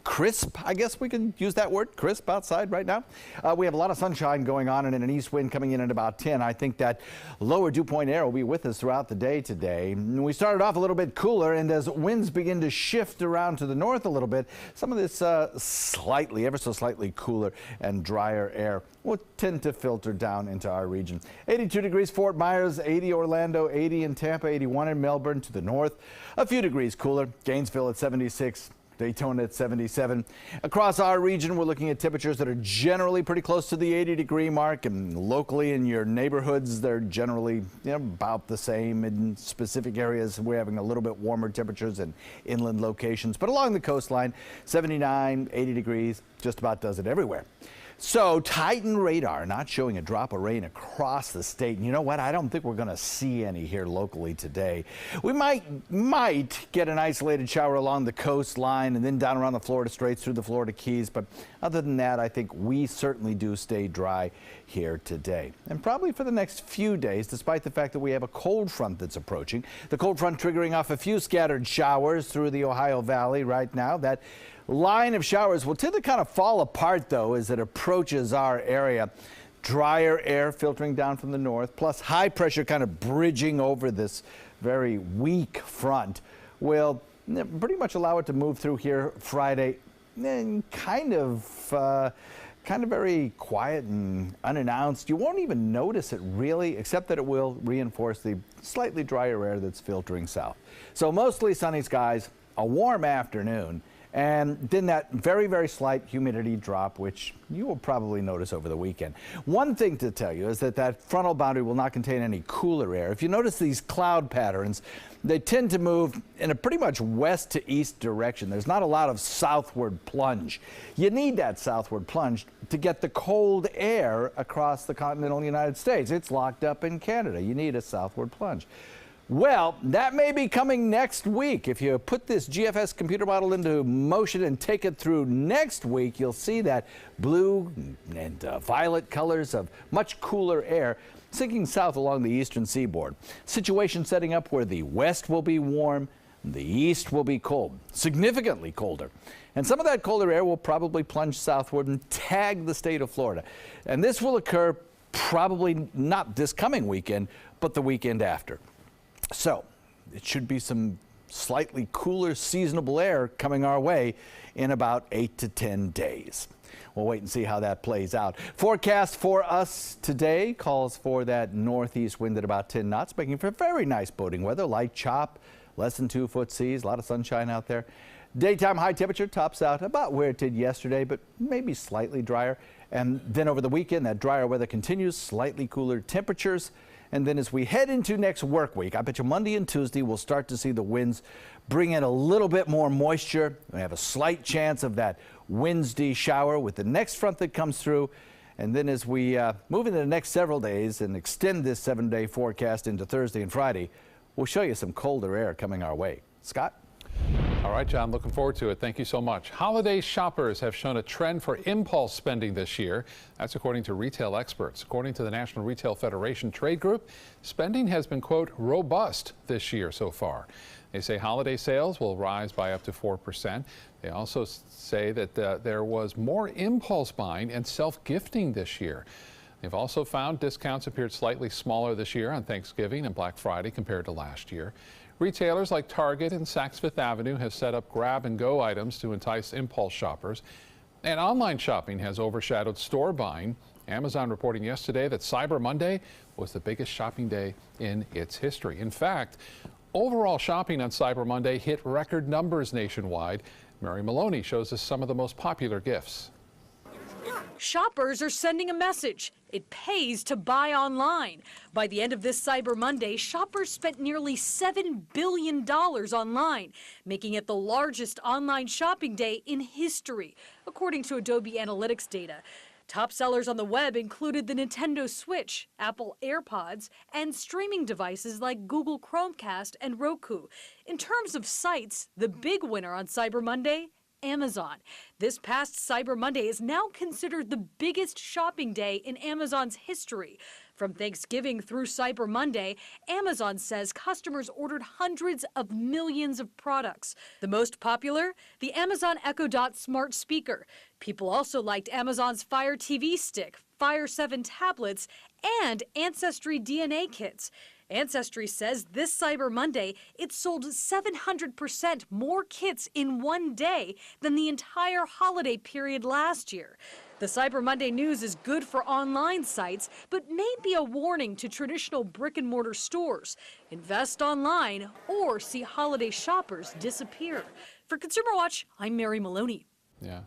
crisp, I guess we can use that word, crisp outside right now. We have a lot of sunshine going on and an east wind coming in at about 10. I think that lower dew point air will be with us throughout the day today. We started off a little bit cooler, and as winds begin to shift around to the north a little bit, some of this slightly, ever so slightly cooler and drier air will tend to filter down into our region. 82 degrees Fort Myers, 80 Orlando, 80 in Tampa, 81 in Melbourne to the north. A few degrees cooler. Gainesville at 76. Daytona at 77. Across our region, we're looking at temperatures that are generally pretty close to the 80-degree mark, and locally in your neighborhoods, they're generally about the same. In specific areas, we're having a little bit warmer temperatures in inland locations, but along the coastline, 79, 80 degrees, just about does it everywhere. So Titan radar not showing a drop of rain across the state. And you know what? I don't think we're going to see any here locally today. We might get an isolated shower along the coastline and then down around the Florida Straits through the Florida Keys. But other than that, I think we certainly do stay dry here today. And probably for the next few days, despite the fact that we have a cold front that's approaching. The cold front triggering off a few scattered showers through the Ohio Valley right now. That line of showers will tend to kind of fall apart, though, as it approaches our area. Drier air filtering down from the north, plus high pressure kind of bridging over this very weak front will pretty much allow it to move through here Friday kind of very quiet and unannounced. You won't even notice it really, except that it will reinforce the slightly drier air that's filtering south. So mostly sunny skies, a warm afternoon, and then that very, very slight humidity drop, which you will probably notice over the weekend. One thing to tell you is that that frontal boundary will not contain any cooler air. If you notice these cloud patterns, they tend to move in a pretty much west to east direction. There's not a lot of southward plunge. You need that southward plunge to get the cold air across the continental United States. It's locked up in Canada. You need a southward plunge. Well, that may be coming next week. If you put this GFS computer model into motion and take it through next week, you'll see that blue and violet colors of much cooler air sinking south along the eastern seaboard. Situation setting up where the west will be warm, the east will be cold, significantly colder. And some of that colder air will probably plunge southward and tag the state of Florida. And this will occur probably not this coming weekend, but the weekend after. So it should be some slightly cooler seasonable air coming our way in about 8 to 10 days. We'll wait and see how that plays out. Forecast for us today calls for that northeast wind at about 10 knots, making for very nice boating weather. Light chop, less than 2-foot seas, a lot of sunshine out there. Daytime high temperature tops out about where it did yesterday, but maybe slightly drier. And then over the weekend, that drier weather continues, slightly cooler temperatures. And then as we head into next work week, I bet you Monday and Tuesday we'll start to see the winds bring in a little bit more moisture. We have a slight chance of that Wednesday shower with the next front that comes through. And then as we move into the next several days and extend this 7-day forecast into Thursday and Friday, we'll show you some colder air coming our way. Scott? All right, John, looking forward to it. Thank you so much. Holiday shoppers have shown a trend for impulse spending this year. That's according to retail experts. According to the National Retail Federation Trade Group, spending has been, quote, robust this year so far. They say holiday sales will rise by up to 4%. They also say that there was more impulse buying and self-gifting this year. They've also found discounts appeared slightly smaller this year on Thanksgiving and Black Friday compared to last year. Retailers like Target and Saks Fifth Avenue have set up grab-and-go items to entice impulse shoppers. And online shopping has overshadowed store buying. Amazon reporting yesterday that Cyber Monday was the biggest shopping day in its history. In fact, overall shopping on Cyber Monday hit record numbers nationwide. Mary Maloney shows us some of the most popular gifts. Shoppers are sending a message. It pays to buy online. By the end of this Cyber Monday, shoppers spent nearly $7 billion online, making it the largest online shopping day in history, according to Adobe Analytics data. Top sellers on the web included the Nintendo Switch, Apple AirPods, and streaming devices like Google Chromecast and Roku. In terms of sites, the big winner on Cyber Monday, Amazon. This past Cyber Monday is now considered the biggest shopping day in Amazon's history. From Thanksgiving through Cyber Monday, Amazon says customers ordered hundreds of millions of products. The most popular, the Amazon Echo Dot smart speaker. People also liked Amazon's Fire TV stick, Fire 7 tablets, and Ancestry DNA kits. Ancestry says this Cyber Monday, it sold 700% more kits in one day than the entire holiday period last year. The Cyber Monday news is good for online sites, but may be a warning to traditional brick-and-mortar stores. Invest online or see holiday shoppers disappear. For Consumer Watch, I'm Mary Maloney. Yeah.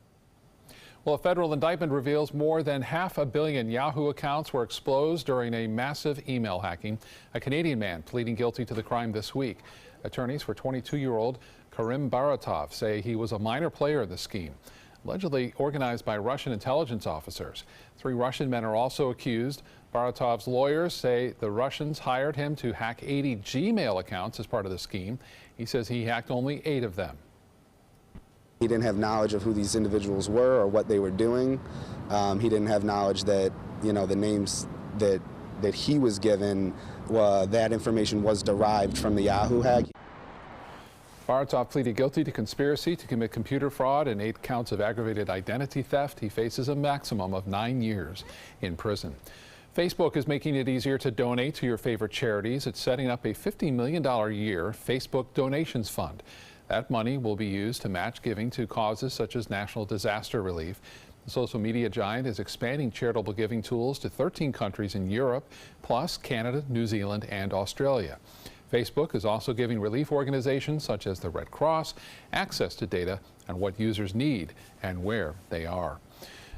Well, a federal indictment reveals more than 500 million Yahoo accounts were exposed during a massive email hacking. A Canadian man pleading guilty to the crime this week. Attorneys for 22-year-old Karim Baratov say he was a minor player in the scheme, allegedly organized by Russian intelligence officers. 3 Russian men are also accused. Baratov's lawyers say the Russians hired him to hack 80 Gmail accounts as part of the scheme. He says he hacked only 8 of them. He didn't have knowledge of who these individuals were or what they were doing. He didn't have knowledge that, the names that he was given, that information was derived from the Yahoo hack. Baratov pleaded guilty to conspiracy to commit computer fraud and 8 counts of aggravated identity theft. He faces a maximum of 9 years in prison. Facebook is making it easier to donate to your favorite charities. It's setting up a $50 million a year Facebook Donations Fund. That money will be used to match giving to causes such as national disaster relief. The social media giant is expanding charitable giving tools to 13 countries in Europe, plus Canada, New Zealand, and Australia. Facebook is also giving relief organizations such as the Red Cross access to data on what users need and where they are.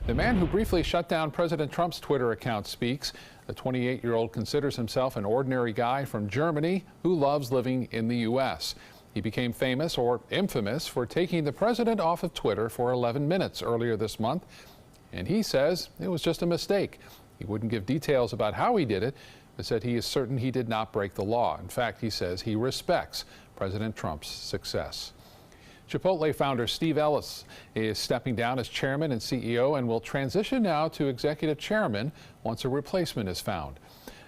The man who briefly shut down President Trump's Twitter account speaks. The 28-year-old considers himself an ordinary guy from Germany who loves living in the U.S. He became famous, or infamous, for taking the president off of Twitter for 11 minutes earlier this month. And he says it was just a mistake. He wouldn't give details about how he did it, but said he is certain he did not break the law. In fact, he says he respects President Trump's success. Chipotle founder Steve Ellis is stepping down as chairman and CEO and will transition now to executive chairman once a replacement is found.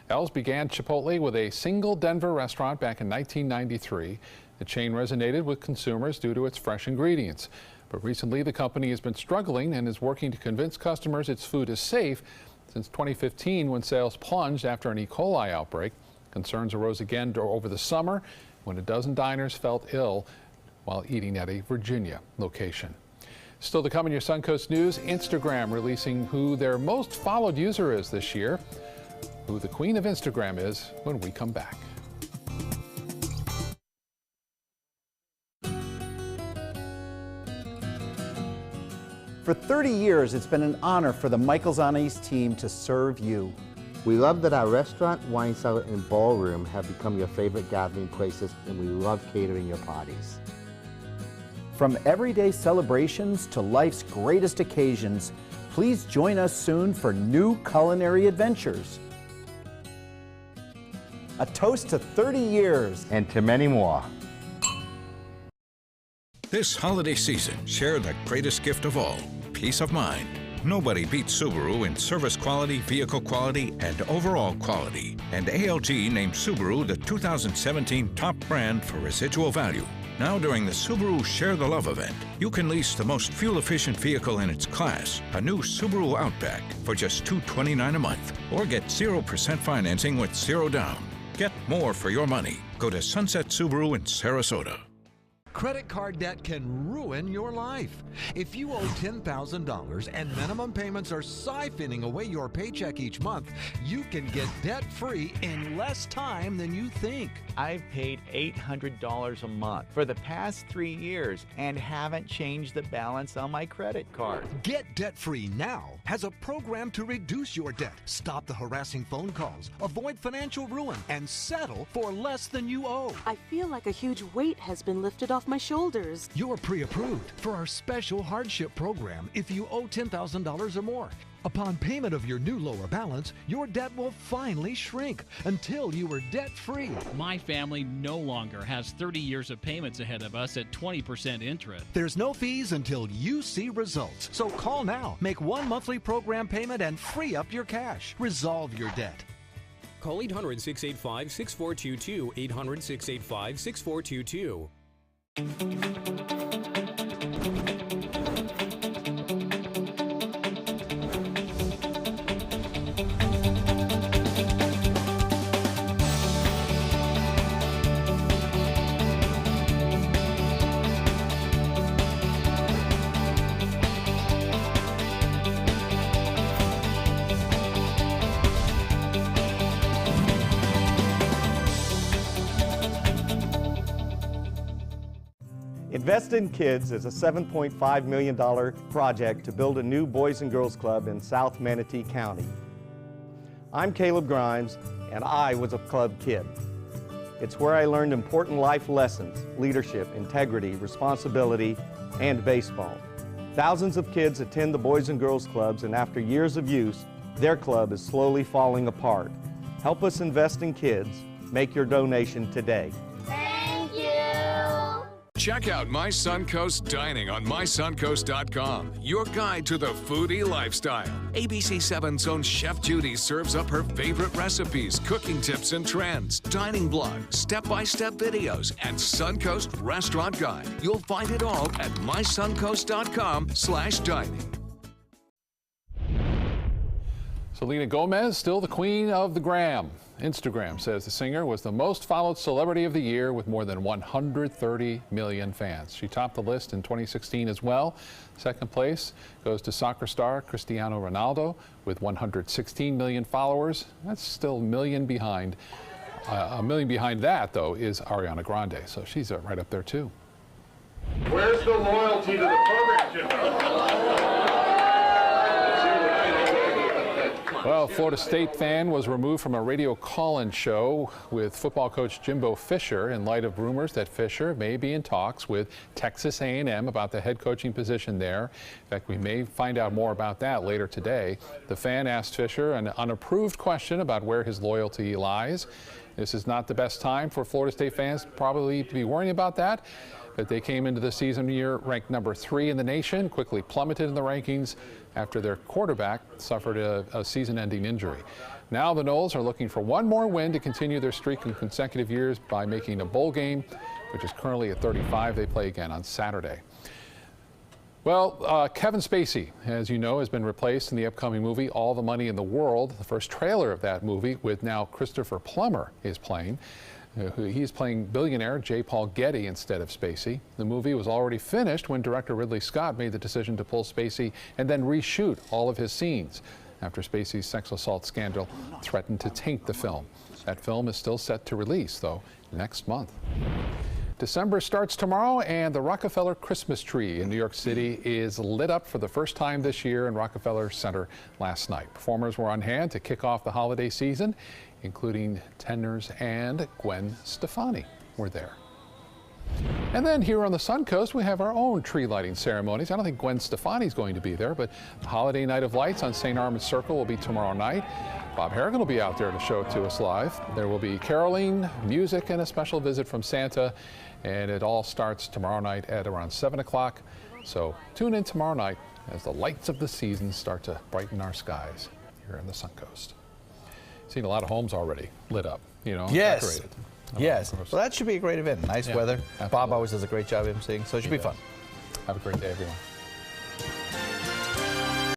Ellis began Chipotle with a single Denver restaurant back in 1993. The chain resonated with consumers due to its fresh ingredients. But recently, the company has been struggling and is working to convince customers its food is safe. Since 2015, when sales plunged after an E. coli outbreak, concerns arose again over the summer when a dozen diners felt ill while eating at a Virginia location. Still to come in your Suncoast News, Instagram releasing who their most followed user is this year. Who the queen of Instagram is when we come back. For 30 years, it's been an honor for the Michaels on Ice team to serve you. We love that our restaurant, wine cellar, and ballroom have become your favorite gathering places, and we love catering your parties. From everyday celebrations to life's greatest occasions, please join us soon for new culinary adventures. A toast to 30 years. And to many more. This holiday season, share the greatest gift of all, peace of mind. Nobody beats Subaru in service quality, vehicle quality, and overall quality. And ALG named Subaru the 2017 top brand for residual value. Now during the Subaru Share the Love event, you can lease the most fuel-efficient vehicle in its class, a new Subaru Outback, for just $229 a month. Or get 0% financing with zero down. Get more for your money. Go to Sunset Subaru in Sarasota. Credit card debt can ruin your life. If you owe $10,000 and minimum payments are siphoning away your paycheck each month, you can get debt-free in less time than you think. I've paid $800 a month for the past 3 years and haven't changed the balance on my credit card. Get debt-free now has a program to reduce your debt, stop the harassing phone calls, avoid financial ruin, and settle for less than you owe. I feel like a huge weight has been lifted off my shoulders. You're pre-approved for our special hardship program if you owe $10,000 or more. Upon payment of your new lower balance, your debt will finally shrink until you are debt-free. My family no longer has 30 years of payments ahead of us at 20% interest. There's no fees until you see results. So call now, make one monthly program payment, and free up your cash. Resolve your debt. Call 800-685-6422, 800-685-6422. Invest in Kids is a $7.5 million project to build a new Boys and Girls Club in South Manatee County. I'm Caleb Grimes, and I was a club kid. It's where I learned important life lessons, leadership, integrity, responsibility, and baseball. Thousands of kids attend the Boys and Girls Clubs, and after years of use, their club is slowly falling apart. Help us invest in kids. Make your donation today. Check out My Suncoast Dining on mysuncoast.com, your guide to the foodie lifestyle. ABC 7's own Chef Judy serves up her favorite recipes, cooking tips and trends, dining blogs, step-by-step videos, and Suncoast Restaurant Guide. You'll find it all at mysuncoast.com/dining. Selena Gomez, still the queen of the gram. Instagram says the singer was the most followed celebrity of the year with more than 130 million fans. She topped the list in 2016 as well. Second place goes to soccer star Cristiano Ronaldo with 116 million followers. That's still a million behind. A million behind that, though, is Ariana Grande. So she's right up there, too. Where's the loyalty to the program, Jimbo? Well, Florida State fan was removed from a radio call-in show with football coach Jimbo Fisher in light of rumors that Fisher may be in talks with Texas A&M about the head coaching position there. In fact, we may find out more about that later today. The fan asked Fisher an unapproved question about where his loyalty lies. This is not the best time for Florida State fans probably to be worrying about that. But they came into the season year ranked number 3 in the nation, quickly plummeted in the rankings after their quarterback suffered a season-ending injury. Now the Noles are looking for one more win to continue their streak in consecutive years by making a bowl game, which is currently at 35. They play again on Saturday. Well, Kevin Spacey, as you know, has been replaced in the upcoming movie All the Money in the World. The first trailer of that movie, with now Christopher Plummer, is playing. He's playing billionaire J. Paul Getty instead of Spacey. The movie was already finished when director Ridley Scott made the decision to pull Spacey and then reshoot all of his scenes after Spacey's sex assault scandal threatened to taint the film. That film is still set to release, though, next month. December starts tomorrow, and the Rockefeller Christmas tree in New York City is lit up for the first time this year in Rockefeller Center last night. Performers were on hand to kick off the holiday season, including tenors and Gwen Stefani were there. And then here on the Suncoast, we have our own tree lighting ceremonies. I don't think Gwen Stefani's going to be there, but the Holiday Night of Lights on St. Armand's Circle will be tomorrow night. Bob Harrigan will be out there to show it to us live. There will be caroling, music, and a special visit from Santa. And it all starts tomorrow night at around 7 o'clock. So tune in tomorrow night as the lights of the season start to brighten our skies here on the Suncoast. Seen a lot of homes already lit up, you know, yes. decorated. Yes. Well, that should be a great event. Nice weather. Absolutely. Bob always does a great job emceeing, so it should be fun. Have a great day, everyone.